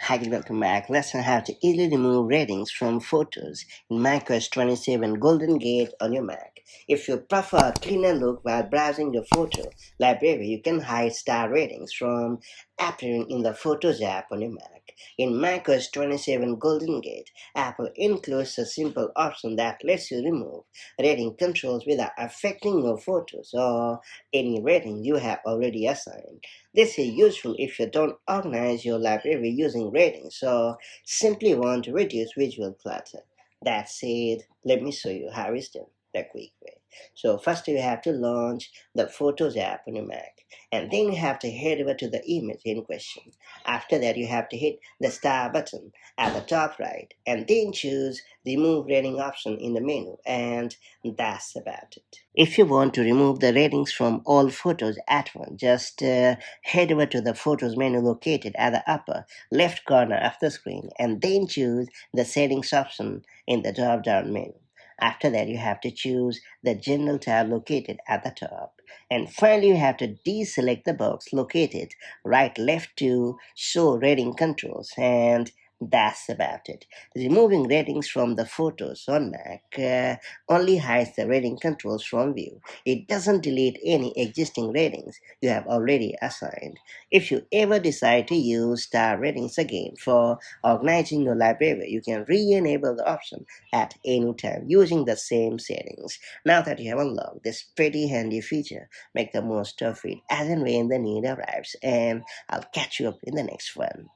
Hi, welcome back. Let's learn how to easily remove ratings from photos in macOS 27 Golden Gate on your Mac. If you prefer a cleaner look while browsing your photo library, you can hide star ratings from appearing in the Photos app on your Mac. In macOS 27 Golden Gate, Apple includes a simple option that lets you remove rating controls without affecting your photos or any rating you have already assigned. This is useful if you don't organize your library using ratings or simply want to reduce visual clutter. That said, let me show you how it's done the quick way. So first you have to launch the Photos app on your Mac, and then you have to head over to the image in question. After that, you have to hit the star button at the top right, and then choose remove rating option in the menu, and that's about it. If you want to remove the ratings from all photos at once, just head over to the Photos menu located at the upper left corner of the screen and then choose the Settings option in the drop down menu. After that, you have to choose the General tab located at the top. And finally, you have to deselect the box located right left to show rating controls. And that's about it. Removing ratings from the photos on Mac only hides the rating controls from view. It doesn't delete any existing ratings you have already assigned. If you ever decide to use star ratings again for organizing your library, you can re-enable the option at any time using the same settings. Now that you have unlocked this pretty handy feature, make the most of it as and when the need arrives, and I'll catch you up in the next one.